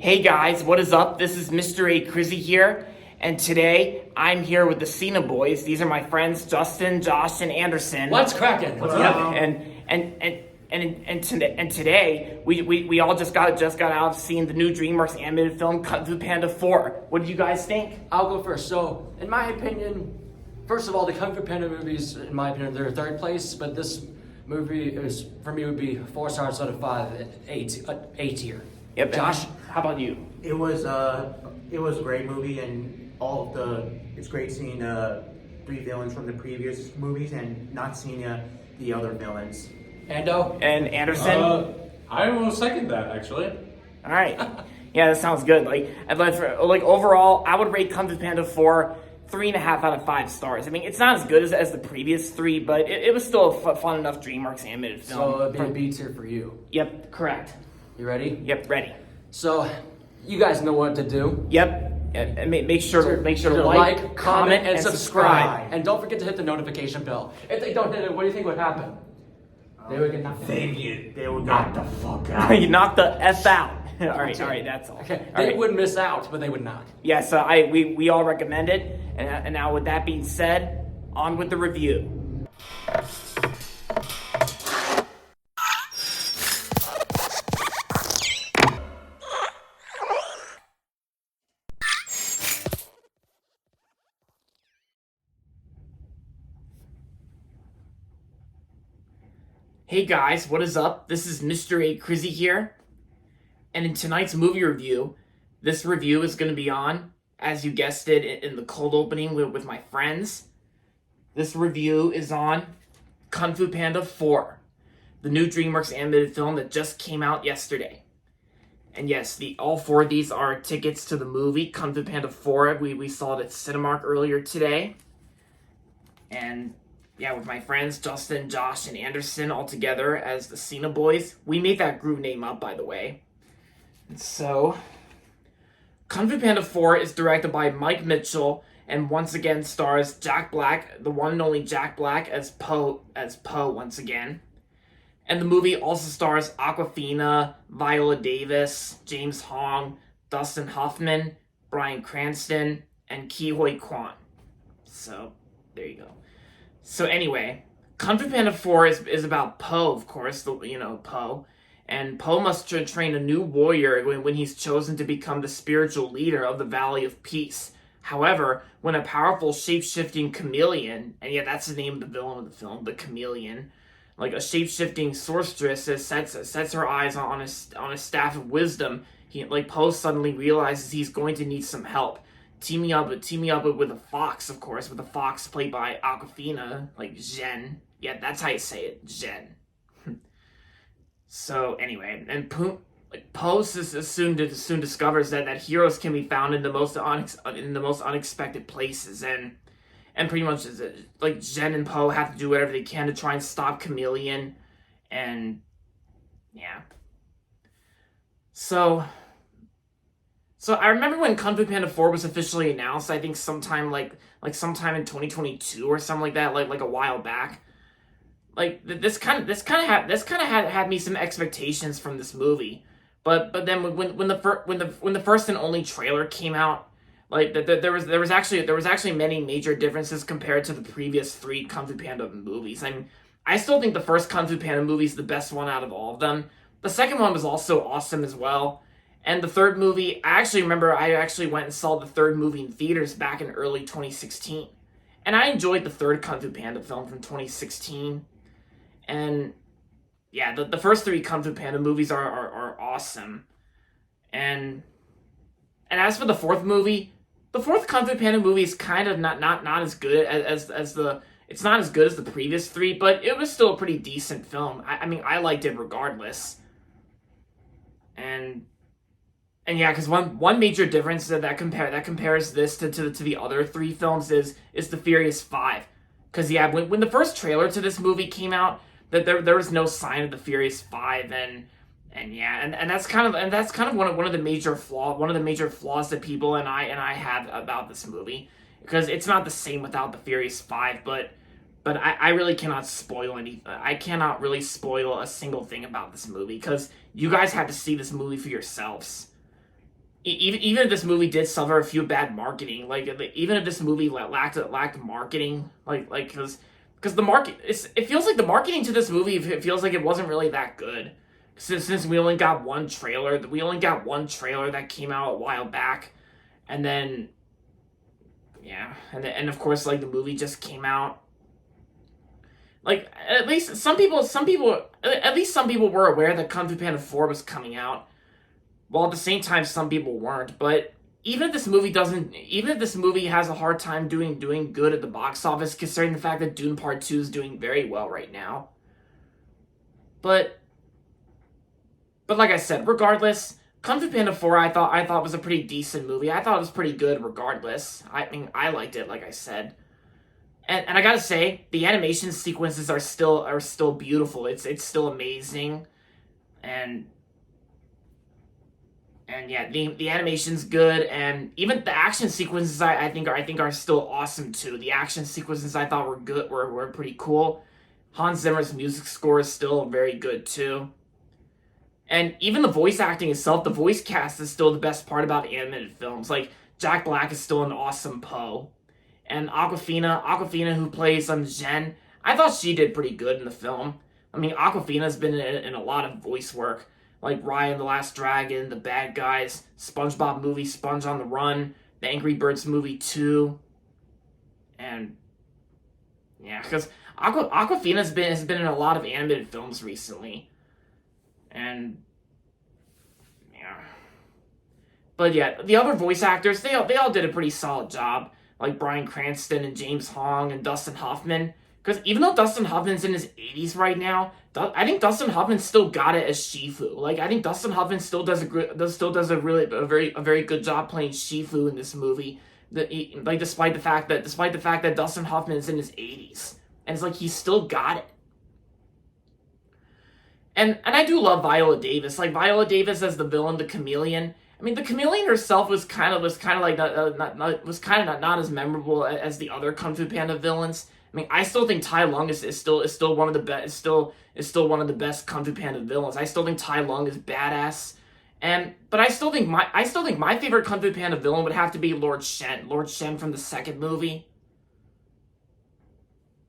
Hey guys, what is up? This is Mr. A. Crizzy here, and today I'm here with the Cena Boyz. These are my friends Justin, Josh, and Anderson. What's cracking? What's Yep, up? and today we all just got out of seeing the new DreamWorks animated film Kung Fu Panda 4. What did you guys think? I'll go first. So, in my opinion, first of all, the Kung Fu Panda movies, in my opinion, they're third place, but this movie is, for me, would be 4 stars out of 5, A tier. Yep. Josh? How about you? It was a great movie, and it's great seeing 3 villains from the previous movies and not seeing the other villains. Ando? And Anderson? I will second that, actually. All right. Yeah, that sounds good. Overall, I would rate Kung Fu Panda 4 3.5 out of 5 stars. I mean, it's not as good as the previous 3, but it was still a fun enough DreamWorks animated film. So, it'd be a B tier for you. Yep, correct. You ready? Yep, ready. So, you guys know what to do. Yep. And make sure to like, comment, and subscribe. And don't forget to hit the notification bell. If they don't hit it, what do you think would happen? They would get knocked out. They would knock the fuck out. You knocked the F out. All right, that's all. Okay, All they right. would miss out, but they would not. Yeah, so we all recommend it. And now with that being said, on with the review. Hey guys, what is up? This is Mr. A. Crizzy here. And in tonight's movie review, this review is going to be on, as you guessed it, in the cold opening with my friends. This review is on Kung Fu Panda 4, the new DreamWorks animated film that just came out yesterday. And yes, all 4 of these are tickets to the movie, Kung Fu Panda 4. We saw it at Cinemark earlier today. And yeah, with my friends Justin, Josh, and Anderson all together as the Cena Boyz. We made that group name up, by the way. And so, Kung Fu Panda 4 is directed by Mike Mitchell and once again stars Jack Black, the one and only Jack Black as Po once again. And the movie also stars Awkwafina, Viola Davis, James Hong, Dustin Hoffman, Bryan Cranston, and Ke Huy Quan. So, there you go. So anyway, Kung Fu Panda 4 is about Po, of course, Po. And Po must train a new warrior when he's chosen to become the spiritual leader of the Valley of Peace. However, when a powerful shape-shifting chameleon, and yeah, that's the name of the villain of the film, the chameleon, like a shape-shifting sorceress sets her eyes on a staff of wisdom, Po suddenly realizes he's going to need some help. Teaming up with a fox, of course, with a fox played by Awkwafina, like Zhen. Yeah, that's how you say it, Zhen. So anyway, and Po soon discovers that heroes can be found in the most unexpected places, and pretty much like Zhen and Po have to do whatever they can to try and stop Chameleon, and yeah. So I remember when Kung Fu Panda 4 was officially announced, I think sometime sometime in 2022 or something like that, like a while back. Like this kind of had me some expectations from this movie. But then when the first and only trailer came out, like there was actually many major differences compared to the previous 3 Kung Fu Panda movies. I still think the first Kung Fu Panda movie is the best one out of all of them. The second one was also awesome as well. And the third movie, I actually went and saw the third movie in theaters back in early 2016. And I enjoyed the third Kung Fu Panda film from 2016. And yeah, the first 3 Kung Fu Panda movies are awesome. And as for the fourth movie, the fourth Kung Fu Panda movie is kind of not as good as it's not as good as the previous 3, but it was still a pretty decent film. I mean, I liked it regardless. And yeah, because one major difference that compares this to the other 3 films is the Furious 5. Because yeah, when the first trailer to this movie came out, that there was no sign of the Furious 5, and that's kind of one of the major flaws that people and I have about this movie, because it's not the same without the Furious 5, but I really cannot spoil anything. I cannot really spoil a single thing about this movie, because you guys have to see this movie for yourselves. even if this movie did suffer a few bad marketing, like even if this movie lacked marketing, because the market, it feels like the marketing to this movie, it feels like it wasn't really that good. Since we only got one trailer, that came out a while back, and then yeah, and of course, like, the movie just came out. Like, at least some people were aware that Kung Fu Panda 4 was coming out, while at the same time some people weren't. But even if this movie has a hard time doing good at the box office, considering the fact that Dune Part 2 is doing very well right now. But like I said, regardless, Kung Fu Panda 4 I thought was a pretty decent movie. I thought it was pretty good regardless. I mean, I liked it, like I said. And I gotta say, the animation sequences are still beautiful. It's still amazing. And yeah, the animation's good, and even the action sequences I think are still awesome too. The action sequences I thought were good, were pretty cool. Hans Zimmer's music score is still very good too. And even the voice acting itself, the voice cast is still the best part about animated films. Like, Jack Black is still an awesome Poe. And Awkwafina, who plays Zhen, I thought she did pretty good in the film. I mean, Awkwafina's been in a lot of voice work, like Raya and the Last Dragon, The Bad Guys, SpongeBob movie Sponge on the Run, the Angry Birds movie 2, and yeah, because Awkwafina has been in a lot of animated films recently, and yeah. But yeah, the other voice actors, they all did a pretty solid job, like Bryan Cranston and James Hong and Dustin Hoffman. Because even though Dustin Hoffman's in his 80s right now, I think Dustin Hoffman still got it as Shifu. Like, I think Dustin Hoffman still does a very good job playing Shifu in this movie. Despite the fact that Dustin Hoffman is in his 80s, and it's like he still got it. And I do love Viola Davis. Like, Viola Davis as the villain, the Chameleon. I mean, the Chameleon herself was kind of not as memorable as the other Kung Fu Panda villains. I mean, I still think Tai Lung is still one of the best, one of the best Kung Fu Panda villains. I still think Tai Lung is badass, but I still think my favorite Kung Fu Panda villain would have to be Lord Shen from the second movie.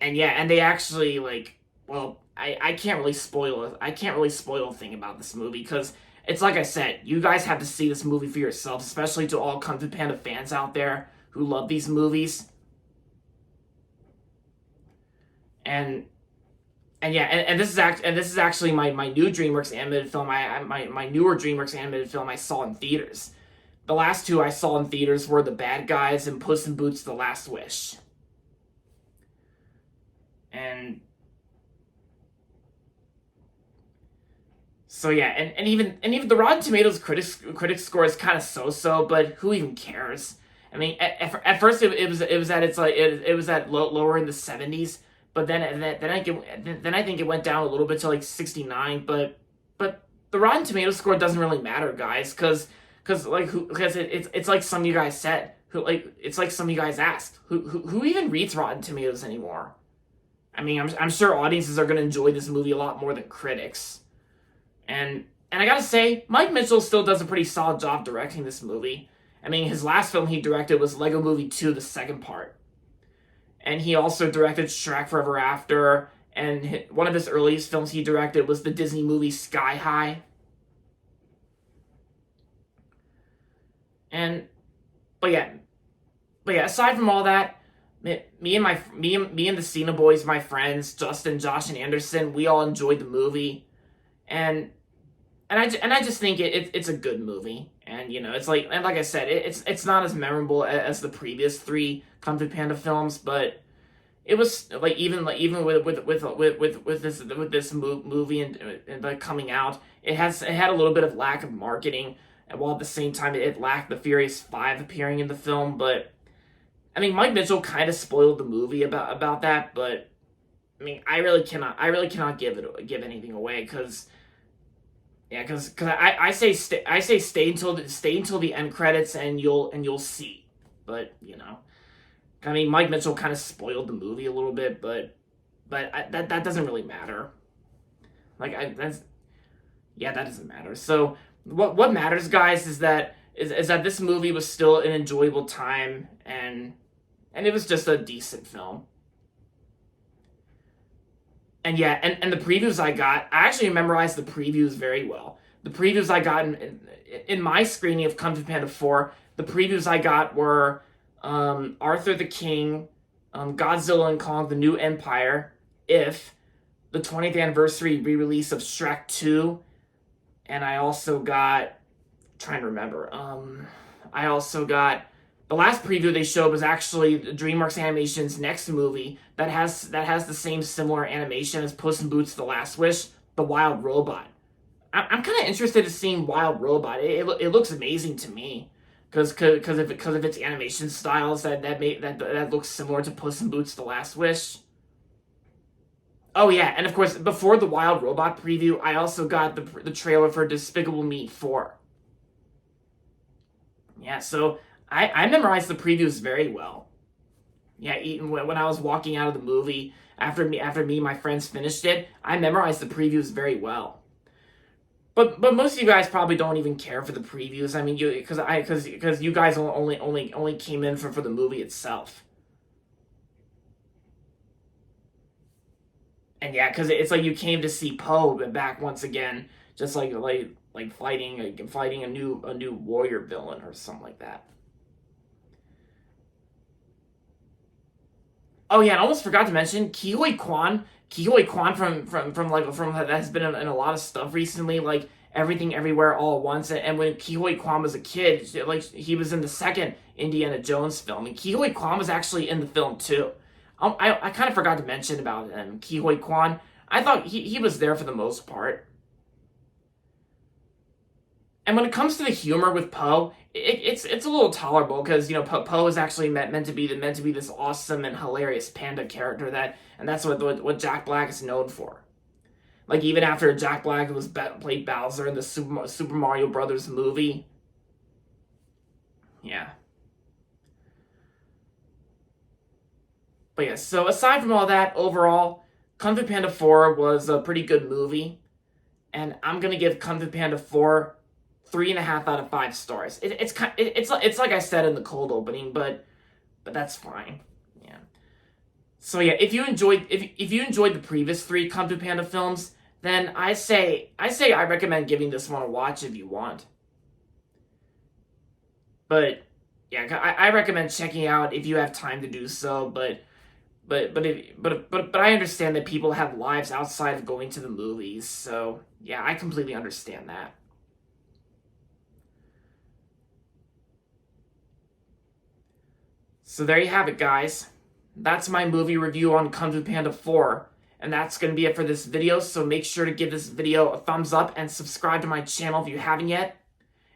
And yeah, and they actually, like, well, I can't really spoil a thing about this movie, because it's like I said, you guys have to see this movie for yourselves, especially to all Kung Fu Panda fans out there who love these movies. And yeah, and this is actually my new DreamWorks animated film. My newer DreamWorks animated film I saw in theaters. The last two I saw in theaters were The Bad Guys and Puss in Boots: The Last Wish. And so yeah, and even the Rotten Tomatoes critics score is kind of so, but who even cares? I mean, at first it was at lower in the 70s. But then I think it went down a little bit to like 69. But the Rotten Tomatoes score doesn't really matter, guys, because it's like some of you guys said, it's like some of you guys asked, who even reads Rotten Tomatoes anymore? I mean, I'm sure audiences are gonna enjoy this movie a lot more than critics, and I gotta say, Mike Mitchell still does a pretty solid job directing this movie. I mean, his last film he directed was Lego Movie 2: The Second Part. And he also directed Shrek Forever After, and one of his earliest films he directed was the Disney movie Sky High. But yeah, aside from all that, me and the Cena Boyz, my friends, Justin, Josh, and Anderson, we all enjoyed the movie, and I just think it's a good movie. And, you know, it's like, and like I said, it's not as memorable as the previous three Kung Fu Panda films, but it was like even with this movie and coming out, it had a little bit of lack of marketing, and while at the same time it lacked the Furious 5 appearing in the film. But I mean, Mike Mitchell kind of spoiled the movie about that. But I mean, I really cannot give anything away, because. Yeah, because I say stay until the end credits and you'll see. But you know, I mean, Mike Mitchell kind of spoiled the movie a little bit, but that doesn't really matter. Like that doesn't matter. So what matters, guys, is that is that this movie was still an enjoyable time, and it was just a decent film. And yeah, and the previews I got, I actually memorized the previews very well. The previews I got in my screening of Kung Fu Panda 4, the previews I got were Arthur the King, Godzilla and Kong, The New Empire, If, the 20th anniversary re-release of Shrek 2, and I also got, trying to remember, I also got, the last preview they showed was actually DreamWorks Animation's next movie that has the same similar animation as Puss in Boots: The Last Wish, The Wild Robot. I'm kind of interested in seeing Wild Robot. It looks amazing to me, because of its animation styles that looks similar to Puss in Boots: The Last Wish. Oh yeah, and of course, before the Wild Robot preview, I also got the trailer for Despicable Me 4. Yeah, so I memorized the previews very well. Yeah, even when I was walking out of the movie after me and my friends finished it, I memorized the previews very well. But most of you guys probably don't even care for the previews. I mean, because you guys only came in for the movie itself. And yeah, because it's like you came to see Poe back once again, just like fighting a new warrior villain or something like that. Oh yeah, and I almost forgot to mention Ke Huy Quan. Ke Huy Quan from that has been in a lot of stuff recently, like Everything Everywhere All at Once. And when Ke Huy Quan was a kid, like he was in the second Indiana Jones film, and Ke Huy Quan was actually in the film too. I kind of forgot to mention about him, Ke Huy Quan. I thought he was there for the most part. And when it comes to the humor with Poe, it's a little tolerable, because Poe is actually meant to be this awesome and hilarious panda character, and that's what Jack Black is known for. Like, even after Jack Black played Bowser in the Super Mario Brothers movie. Yeah. But yeah, so aside from all that, overall, Kung Fu Panda 4 was a pretty good movie, and I'm gonna give Kung Fu Panda 4 3.5 out of 5 stars. It's like I said in the cold opening, but that's fine. Yeah. So yeah, if you enjoyed the previous 3 Kung Fu Panda films, then I recommend giving this one a watch if you want. But yeah, I recommend checking out if you have time to do so. But I understand that people have lives outside of going to the movies. So yeah, I completely understand that. So there you have it, guys. That's my movie review on Kung Fu Panda 4. And that's going to be it for this video, so make sure to give this video a thumbs up and subscribe to my channel if you haven't yet.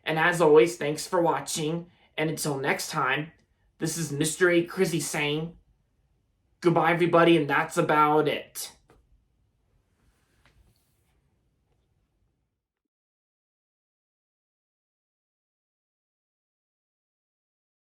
And as always, thanks for watching, and until next time, this is Mr. A. Crizzy saying, goodbye everybody, and that's about it.